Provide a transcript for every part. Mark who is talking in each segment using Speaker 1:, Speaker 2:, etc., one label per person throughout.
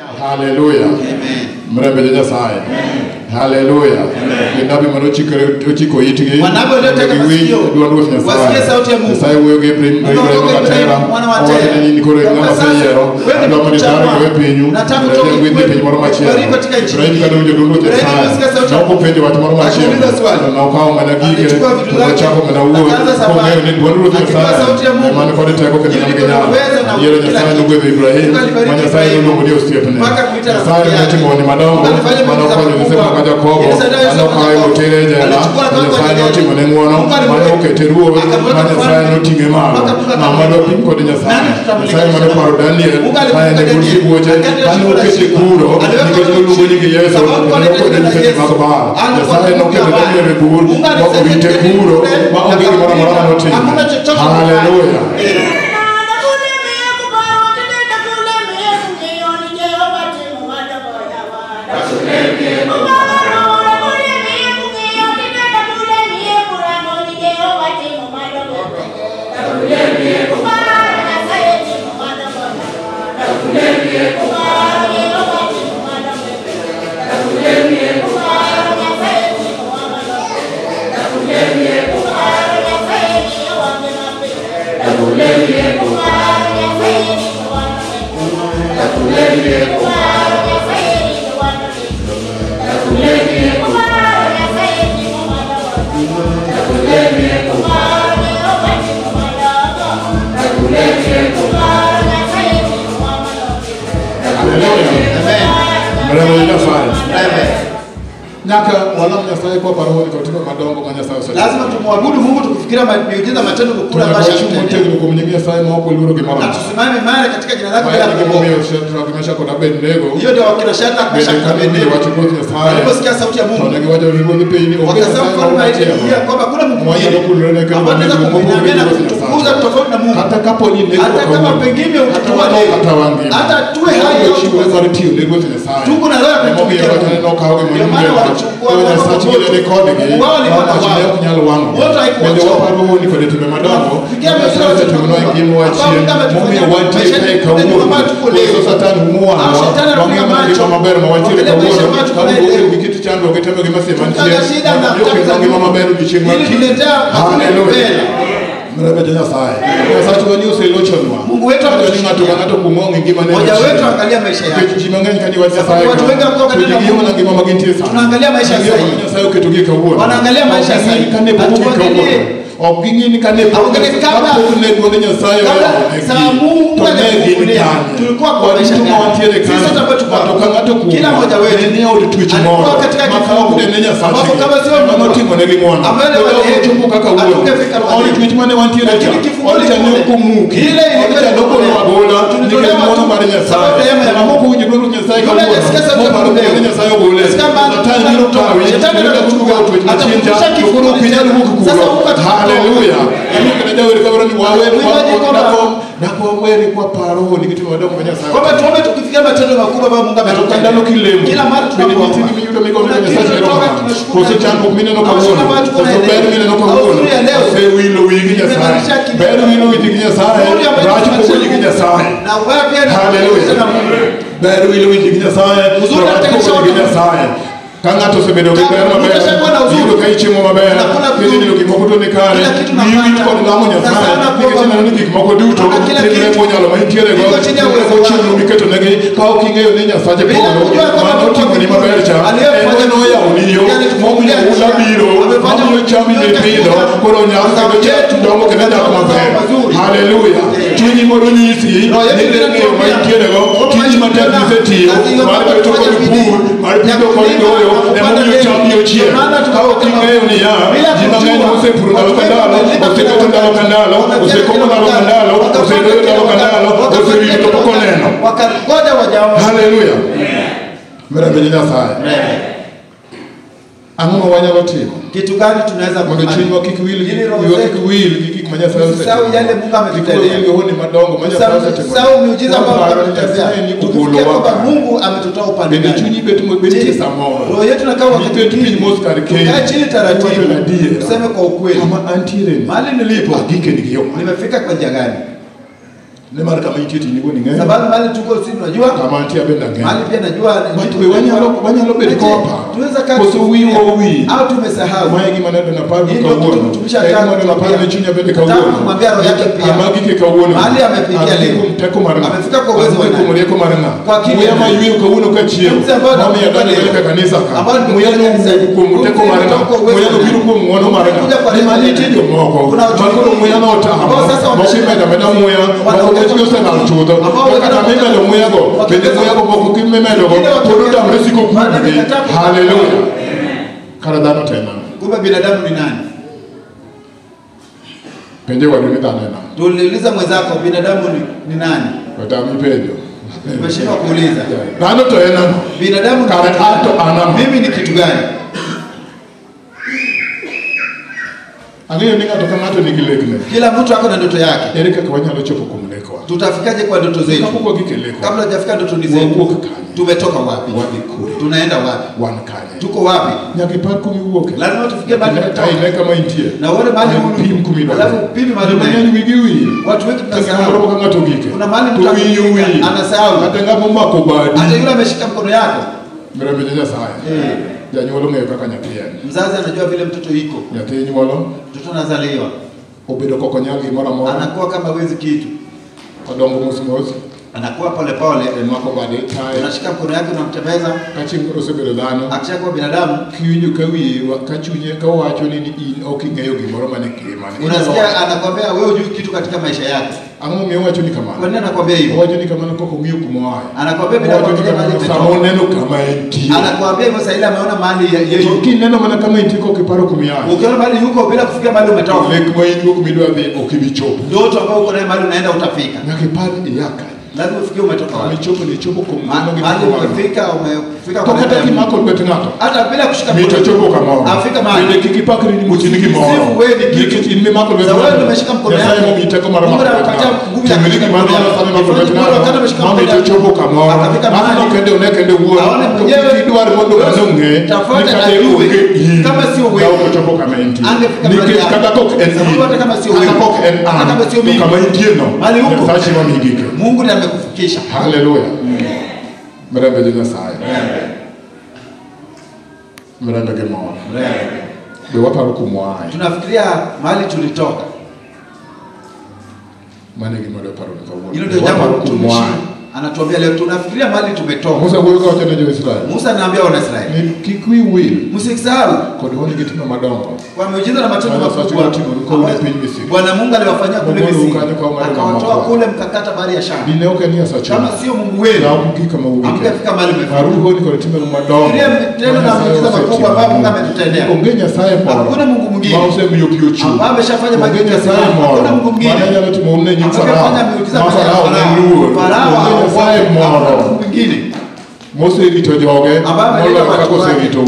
Speaker 1: Hallelujah. Mrembe Nyasaye. Hallelujah. Ndabi manochi chiko yitigi.
Speaker 2: Wanabo leta
Speaker 1: Nyasaye.
Speaker 2: wasikie sauti ya Mungu.
Speaker 1: Nyasaye wewe Ibrahim Katera. Oya ni nikoro ngama sayero. Ndo manitaro wewe penyu. Ndio ngwende penyu maro machia. Ibrahim kadonjo dundu Nyasaye. Na uko penye watu maro machia. Na ukao managike. Kwa chako manauo. Kwa leo ni dundu Nyasaye. Maana kwa teko kwa ngenya. Yeye Nyasaye ndio Ibrahim. Nyasaye ndio ndio Stephen. Nyasaye ndio timoni madongo. Maana kwa Joseph Jacobo, ano kae hotel jela, Nyasaye no timo ne nguono, mano keteruo, Nyasaye no tinge malo, mano pinko de Nyasaye mano paro Daniel, kaya ne kursi boje, mano kete kuro, nikete lugo nyingi Yesu, mano kode nikete magaba, Nyasaye no kete Daniel kuro, wako vite kuro, wako gini mara no tinge. Hallelujah. Naka wala Nyasaye kwa paroni katika madongo kwa Nyasaye.
Speaker 2: Lazima tumwabudu Mungu tukifikiria miujiza matendo kukula basha
Speaker 1: mtego kumnyimia Nyasaye moko luro kimara.
Speaker 2: Na tusimame imara katika jina lake bila
Speaker 1: kuomba. Tunakimesha kwa Abednego.
Speaker 2: Hiyo ndio wakina Shadraka na Meshaki na Abednego.
Speaker 1: Nyasaye.
Speaker 2: Waliposikia sauti ya Mungu.
Speaker 1: Wanagewaja vivo ni peini.
Speaker 2: Wakasema kwa hiyo kwamba kuna Mungu mwingine. Anaweza kumwambia kutukuza tofauti na Mungu.
Speaker 1: Hata kapo ni leo.
Speaker 2: Hata kama pengine utakuwa
Speaker 1: hata wangi.
Speaker 2: Hata tuwe hai au tuwe
Speaker 1: zaritio lego Nyasaye.
Speaker 2: Tuko na roho ya kutumikia. Ndio maana walichukua
Speaker 1: Sachile rekodi gi wachile kunyalo wangu ndio waparo ni kwa tume madongo sasa tumeona ngimo wachie mume watie kai kauo so satani humua wangu mabero mawachile kauo kama kitu chanzo ukitembea kama sema ndio ngimo mabero bichimwa haleluya Mrebe Nyasaye. Sasa tuonyeshe lochonwa.
Speaker 2: Mungu wetu
Speaker 1: anatuka hata kumonga ngima neno.
Speaker 2: Moja wetu angalia maisha yake.
Speaker 1: Tukijimanganya kani wa Nyasaye.
Speaker 2: Watu wengi wako katika
Speaker 1: ngima na ngima magintisa.
Speaker 2: Tunaangalia maisha yake.
Speaker 1: Nyasaye ukitugika uone.
Speaker 2: Wanaangalia maisha yake.
Speaker 1: Kane bukika uone. Ogingini kane
Speaker 2: bukika
Speaker 1: kama kune duone Nyasaye.
Speaker 2: Saa Mungu
Speaker 1: anakufunia.
Speaker 2: Tulikuwa kwa maisha yake. Sisi tutatoka hata ku. Kila mmoja wetu
Speaker 1: ni au tuichi moyo. Makao kudene Nyasaye.
Speaker 2: Kama sio
Speaker 1: mama timo ne limona. Ndio chumbuka ka uone. Au tuichi mane wantie Ocha nyuku muki. Ocha doko wagola. Nikemona bari Nyasaye. Mama kuji nuru Nyasaye kwa uone. Mama bari Nyasaye obole. Satani niro tawi. Ndio kutuga utwe machinja. Ukuru kujali muku kulo. Hallelujah. Ndio kana wewe kabla ni wawe nako wewe kwa paroni ni kitu wadogo kwa Nyasaye.
Speaker 2: Kwamba tuombe tukifikia matendo makubwa Baba Mungu ametupa
Speaker 1: ndano kilemo.
Speaker 2: Kila mara tunapoomba
Speaker 1: mimi mikono ya Nyasaye roho. Kwa chango mimi neno kwa uone. Kwa sababu mimi neno kwa uone. Sasa wilo wingi Nyasaye. Bado wilo wingi Nyasaye. Raji kwa wingi Nyasaye.
Speaker 2: Na wewe pia
Speaker 1: haleluya. Bado wilo wingi Nyasaye. Raji kwa wingi Nyasaye. Kanga to sebedo bibera mabera yiro kai chimo mabera kile nilo kimokuto ne kare ni wito kwa ngamo Nyasaye nikete na niki kimoko duto tele mo nyalo maintiere go ko chimo miketo nege ka okingeyo ne Nyasaye po mano timo ni mabera cha no ya uniyo mo munya ula biro mo chami ne pido koro nyaka go chetu ndongo kenenda kwa mabera haleluya chini mo nyisi ne ne maintiere go kini matatu setio mara to ko pool mara pido ko doyo Emu chambio chie. Kao kingayo ni ya. Jimangeni usepuru ndalo kandalo. Usekoto ndalo kandalo. Usekomo ndalo kandalo. Usekoto ndalo kandalo. Usekoto topoko neno.
Speaker 2: Wakangoja wajaona.
Speaker 1: Hallelujah. Mrebe Nyasaye. Amungu wanyalo tiko.
Speaker 2: Kitu gani tunaweza
Speaker 1: kufanya? Mwagechini wa kikiwili. Kiki kumanya sasa.
Speaker 2: Sawa yale Mungu ametutendea.
Speaker 1: Kiko honi madongo. Manya sasa.
Speaker 2: Sawa miujiza ambao ametutendea. Tukifikia kwamba Mungu ametotoa upande gani.
Speaker 1: Chuni betu mwebeti samoro.
Speaker 2: Roho yetu nakaa wakati
Speaker 1: betu ni moskari kei.
Speaker 2: Kaa chini taratibu. Tuseme kwa ukweli.
Speaker 1: Ama antire.
Speaker 2: Mahali nilipo.
Speaker 1: Agike nikiyo.
Speaker 2: Nimefika kwa njia gani?
Speaker 1: Ne mara kama ititi ni woni ngai.
Speaker 2: Sababu mali tuko sisi tunajua.
Speaker 1: Kama antia benda ngai.
Speaker 2: Mali pia najua
Speaker 1: watu wanyalo bedi kopa.
Speaker 2: Tuweza kati.
Speaker 1: Koso wi.
Speaker 2: Au tumesahau.
Speaker 1: Mwaigi maneno na paru
Speaker 2: kwa
Speaker 1: uono. Maneno na paru chinya bedi kwa uono.
Speaker 2: Kumwambia roho yake pia.
Speaker 1: Amagi ke kwa uono.
Speaker 2: Mali amefikia leo.
Speaker 1: Mteko marana.
Speaker 2: Amefika kwa uwezo wa
Speaker 1: Mungu mleko marana.
Speaker 2: Kwa kile.
Speaker 1: Muyama yui kwa uono kwa chio. Mami ya dani kwa kanisa ka. Muyano kumteko marana. Muyano biru kwa muono marana. Ni mali tijo mwoko. Makoro muyano otahama. Moshime da meda muya. Makoro sana chudo. Kata mimi ndo muyago. Bende muyago moko kimeme ndo. Poruda mresiko kubi. Hallelujah. Karadano tena.
Speaker 2: Kumbe binadamu ni nani?
Speaker 1: Pende wa dunia tena.
Speaker 2: Tuliuliza mwenzako binadamu ni nani?
Speaker 1: Watami pejo.
Speaker 2: Umeshindwa kuuliza.
Speaker 1: Nano tena.
Speaker 2: Binadamu
Speaker 1: karato anam.
Speaker 2: Mimi ni kitu gani?
Speaker 1: Angiyo ninga toka mato nikilekne.
Speaker 2: Kila mtu ako na ndoto yake.
Speaker 1: Erika kwa wanyalo chopo kumlekwa.
Speaker 2: Tutafikaje kwa ndoto zetu?
Speaker 1: Kwa kikelekwa.
Speaker 2: Kabla hujafika ndoto zetu. Tumetoka wapi? Tunaenda wapi?
Speaker 1: Wankanye.
Speaker 2: Tuko wapi?
Speaker 1: Nyaki parku miwoke.
Speaker 2: Lazima tufike mahali tunatoka.
Speaker 1: Ai kama intie.
Speaker 2: Na wale mahali
Speaker 1: pim kumida.
Speaker 2: Alafu pimi mahali
Speaker 1: tunani wigiwi.
Speaker 2: Watu wengi tunasahau.
Speaker 1: Kama kama togike.
Speaker 2: Kuna mahali mtu anasahau.
Speaker 1: Hata ngamo mako badi.
Speaker 2: Hata yule ameshika mkono yako.
Speaker 1: Mira mejeja saya. Janyolo ng'eyo kaka nyathi en.
Speaker 2: Mzazi anajua vile mtoto yuko.
Speaker 1: Nyathi nyuolo.
Speaker 2: Mtoto anazaliwa.
Speaker 1: Obedo koko nyagi mara moja.
Speaker 2: Anakuwa kama wezi kitu.
Speaker 1: Odongo mosmos.
Speaker 2: Anakuwa pole pole.
Speaker 1: Mako bade tai.
Speaker 2: Unashika mkono yake unamtembeza.
Speaker 1: Kachingoro sebedo dhano.
Speaker 2: Akishakuwa binadamu.
Speaker 1: Kiwinjo kawi kachunye kawacho ni in oking'eyo gimoro mane kimane.
Speaker 2: Unasikia anakuambia wewe hujui kitu katika maisha yako.
Speaker 1: Ang'o miyo wacho ni kamano.
Speaker 2: Kwa nini anakuambia hivyo?
Speaker 1: Wacho ni kamano koko ng'iyo kumoaye.
Speaker 2: Anakuambia binadamu
Speaker 1: samo neno kama enti.
Speaker 2: Anakuambia hivyo sasa ile ameona mahali yeye.
Speaker 1: Kineno mana kama enti ko kiparo kumiaye.
Speaker 2: Ukiona mahali yuko bila kufikia mahali umetoka.
Speaker 1: Lek mo ingo kumidwa dhi okibichopo.
Speaker 2: Ndoto ambao uko nayo mahali unaenda utafika.
Speaker 1: Nyakipari yaka.
Speaker 2: Lazima ufikie umetoka wapi?
Speaker 1: Umechopo ni chopo kwa
Speaker 2: mahali umefika kwa
Speaker 1: kata kimako betunato.
Speaker 2: Hata bila kushika
Speaker 1: mito chopo kama
Speaker 2: afika mahali.
Speaker 1: Ndio kikipakiri ni mutini kimo.
Speaker 2: Ni
Speaker 1: ni mako betunato.
Speaker 2: Zawadi umeshika mkono yako.
Speaker 1: Sasa mimi nitako mara moja. Kimiliki mano sana mako betunato. Mami chopo kama. Hapo kende unekende uo. Kidwar mondo kanonge.
Speaker 2: Tafuta kama sio wewe.
Speaker 1: Ndio chopo kama enti.
Speaker 2: Kama
Speaker 1: kok en.
Speaker 2: Kama sio wewe.
Speaker 1: Kama sio mimi. Kama indieno.
Speaker 2: Mali huko.
Speaker 1: Sasa mimi
Speaker 2: Mungu ndiye amekufikisha.
Speaker 1: Hallelujah. Mrembe jina saya. Mrembe kemo. Bewa paru kumwai.
Speaker 2: Tunafikiria mahali tulitoka.
Speaker 1: Maana kimwele paru kwa.
Speaker 2: Hilo ndio jambo kumwai. Anatuambia leo tunafikiria mahali tumetoka.
Speaker 1: Musa kuweka watu wa Israeli.
Speaker 2: Musa anaambia wana Israeli.
Speaker 1: Ni kikui will.
Speaker 2: Msikisahau.
Speaker 1: Kwa honi kitu madongo.
Speaker 2: Kwa miujiza na matendo makubwa.
Speaker 1: Kwa
Speaker 2: Bwana Mungu aliwafanyia kule Misri. Akawatoa kule mkakata bahari ya Shamu.
Speaker 1: Bineuka ni sacha.
Speaker 2: Kama sio Mungu wenu.
Speaker 1: Kama uwike.
Speaker 2: Amkafika mahali mmefika.
Speaker 1: Haruhu ni kwa timu madongo.
Speaker 2: Ile tendo na miujiza makubwa ambayo Mungu ametutendea.
Speaker 1: Ongenya saya kwa.
Speaker 2: Hakuna Mungu mwingine.
Speaker 1: Mause miyopio chu.
Speaker 2: Ambaye ameshafanya
Speaker 1: ongenya saya kwa.
Speaker 2: Hakuna Mungu mwingine.
Speaker 1: Maana yale tumeona nyinyi Farao. Farao
Speaker 2: Farao
Speaker 1: saya
Speaker 2: mwingine.
Speaker 1: Mose rito joge, Mola kako se rito.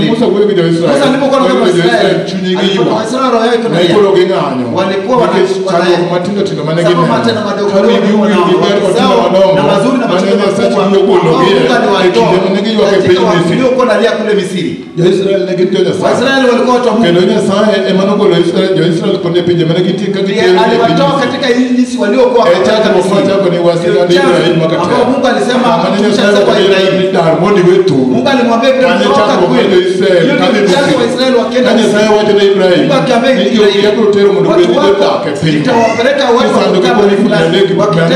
Speaker 1: Musa wewe video Israeli.
Speaker 2: Musa alipokuwa kwa Israeli,
Speaker 1: chunyingi yiwa.
Speaker 2: Waisraeli roho yake
Speaker 1: na ikolo genganyo.
Speaker 2: Walikuwa
Speaker 1: wanachana matendo tena manengine.
Speaker 2: Kama matendo madogo.
Speaker 1: Kama hivi huyu ni bado kwa tena madongo.
Speaker 2: Na mazuri na matendo
Speaker 1: sasa hiyo kuondogia. Ndio manengine wa kepeni Misri.
Speaker 2: Ndio kwa nalia kule Misri.
Speaker 1: Ya Israeli na kitu ya
Speaker 2: Waisraeli walikuwa watu wa Mungu.
Speaker 1: Kenya sasa emanoko lo Israeli, ya Israeli kone penye manengine kati
Speaker 2: aliwatoa katika nchi waliokuwa
Speaker 1: katika kufuata kwa ni wasili na Ibrahim makati.
Speaker 2: Hapo Mungu alisema tumeshaanza kwa Ibrahim.
Speaker 1: Harmoni wetu.
Speaker 2: Mungu alimwambia Ibrahim toka kule Israeli. Kama Waisraeli wakaenda
Speaker 1: Kanya saya waje na Ibrahim.
Speaker 2: Mungu akiambia
Speaker 1: Ibrahim yako tero mundu wetu ndio akapenda.
Speaker 2: Itawapeleka watu
Speaker 1: kama ni fulani wakitaka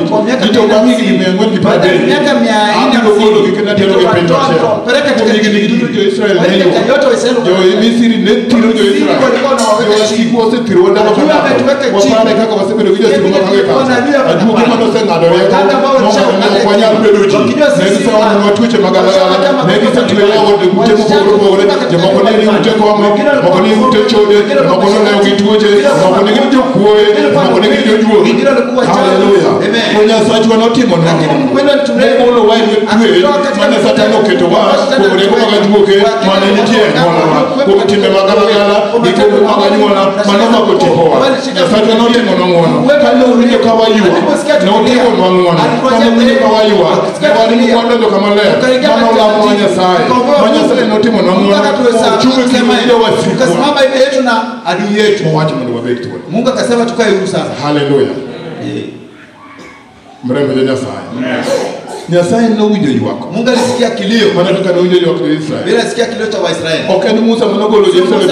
Speaker 1: kwa miaka ndio kama hili miongoni kipande.
Speaker 2: Miaka 400
Speaker 1: ndio kolo kikenda tero kipenda.
Speaker 2: Peleka katika
Speaker 1: kitu cha Israeli
Speaker 2: leo. Yote Waisraeli.
Speaker 1: Ndio Misri ni tiro ya Israeli.
Speaker 2: Walikuwa na waweka
Speaker 1: siku wote tiro ndio wapande kaka wasebele kuja siku makaweka. Ajua kama ndo senga ndio yako. Kwa nyama bedoji. Ndio sawa na watu weche magala. Negisa tuelewa ndio mtemo kwa roho jambo ni mteko wa mako ni mtechode mako na ukituoje mako ni kitu kuoe mako ni kitu juo haleluya kuna saji wanotimo na Mungu wa ile tuwe maana satani uketo wa kwa leo kwa juoke maana ni tie mwana kwa timbe magala niko maganywa maana mako tipoa na saji wanotimo na mwana kale uje kawaiwa na utiko na mwana kama uje kawaiwa wali mwana kama leo kama ula mwana sai mwana sai notimo na mwana chuma kimekuja wasiku
Speaker 2: tukasimama hivi yetu na adui yetu
Speaker 1: mwache Mungu wabeki tu
Speaker 2: Mungu akasema tukae huru sasa
Speaker 1: haleluya Mrembo Nyasaye. Nyasaye no winjo ywak.
Speaker 2: Mungu alisikia kilio.
Speaker 1: Maana kaka no winjo ywak wa Israeli.
Speaker 2: Bila sikia kilio cha Waisraeli.
Speaker 1: Okay, ni Musa mnogolo Jerusalem.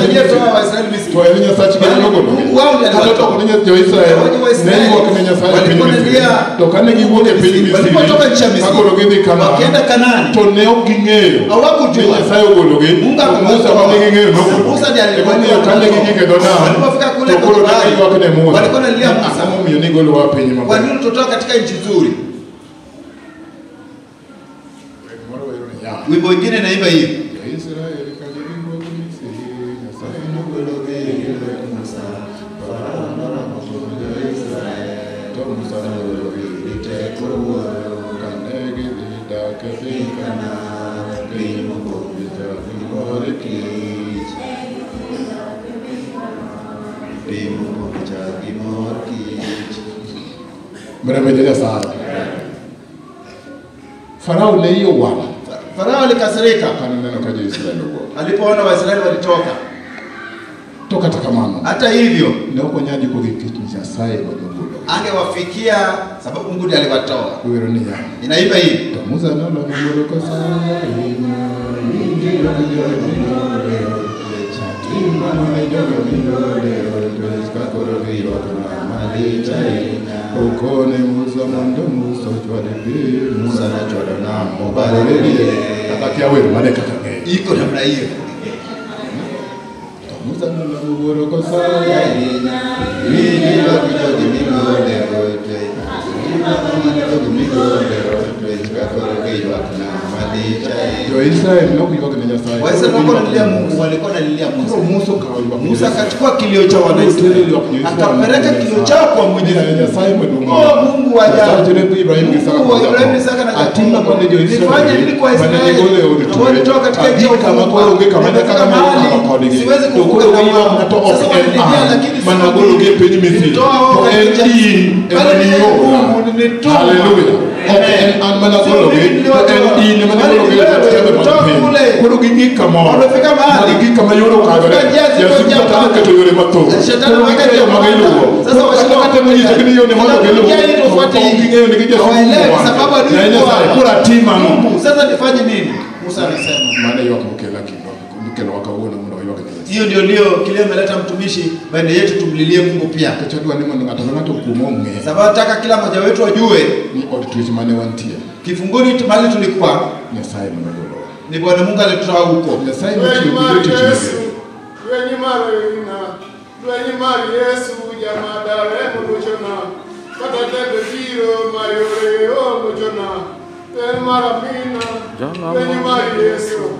Speaker 1: To en Nyasaye kile mnogolo.
Speaker 2: Wao ndio
Speaker 1: watoto wa Israeli. Neni wakati Nyasaye pinyo. To kane giwuok e piny Misri. Kakoro gidhi Kanaan.
Speaker 2: Wakienda Kanaan.
Speaker 1: To ne ok ging'eyo.
Speaker 2: Hawakujua
Speaker 1: Nyasaye ogologi. Musa ma ne ging'eyo nogolo.
Speaker 2: Musa ndiye alikuwa
Speaker 1: kane ging'e dona.
Speaker 2: Walipofika kule
Speaker 1: kwa ywak ne Musa.
Speaker 2: walikuwa wanalia Musa.
Speaker 1: Amomiyo ni golo wa piny mabaya.
Speaker 2: Kwa nini tutoka katika nchi nzuri? Wimbo mwingine naimba hivi.
Speaker 1: Farao ne hiyo wala.
Speaker 2: Farao alikasirika
Speaker 1: Kaneno kwa Israeli huko.
Speaker 2: alipoona Waisraeli walitoka.
Speaker 1: Toka takamano.
Speaker 2: Hata hivyo,
Speaker 1: na uko nyaji kwa kitu cha Nyasaye mwenyewe.
Speaker 2: Angewafikia sababu Mungu ndiye aliwatoa.
Speaker 1: Wewe ni ya.
Speaker 2: Inaimba hivi.
Speaker 1: Tamuza nalo Mungu kwa sana. Ukone Musa mando Musa chwade Musa na chwada na mubarele akakia wewe maleka kake
Speaker 2: iko namna hiyo.
Speaker 1: Musa nalo Mungu kwa sana
Speaker 2: Wili la kidogo migode rote
Speaker 1: yo Israeli no kuiwa kwa Nyasaye.
Speaker 2: Waisraeli walilia Mungu, walikuwa wanalilia Musa.
Speaker 1: Musa
Speaker 2: akachukua kilio cha Wanaisraeli akapeleka kilio chao kwa Mwenyezi Mungu. Mungu wa ajabu. Mungu wa Ibrahimu, Isaka na Yakobo. Nifanye nini kwa Israeli? Walitoka katika nchi kama siwezi kuvuka kama sasa wanalilia, lakini
Speaker 1: managologe penye Misri. To endi
Speaker 2: nimetoa.
Speaker 1: Hallelujah. And managologe to endi managologe kuru gingika mo.
Speaker 2: Wamefika mahali
Speaker 1: gingika mayoro kagare. Yesu kutaka keto yore mato.
Speaker 2: Shetani wakati
Speaker 1: magailu.
Speaker 2: Sasa
Speaker 1: wakati mwenye zikini yone magailu. Ngingeo nikije
Speaker 2: kwa sababu
Speaker 1: adui kura tima.
Speaker 2: Sasa nifanye nini? Musa anasema
Speaker 1: maana yako mkela kidogo. Mkela wakaona muda wao.
Speaker 2: Hiyo ndio kile ameleta mtumishi baada yetu tumlilie Mungu pia.
Speaker 1: Kachagua ni mwana ngatangato kumonge.
Speaker 2: Sababu nataka kila mmoja wetu ajue
Speaker 1: ni auditorium mane wantie.
Speaker 2: Kifungoni mahali tulikuwa
Speaker 1: Nyasaye mnagolo.
Speaker 2: Ni Bwana Mungu alitutoa huko.
Speaker 1: Nyasaye ni kitu
Speaker 3: Yesu. Wenye mari Yesu jamaa dare muluchona. Patate biro mayore o muluchona. Wenye mari Yesu.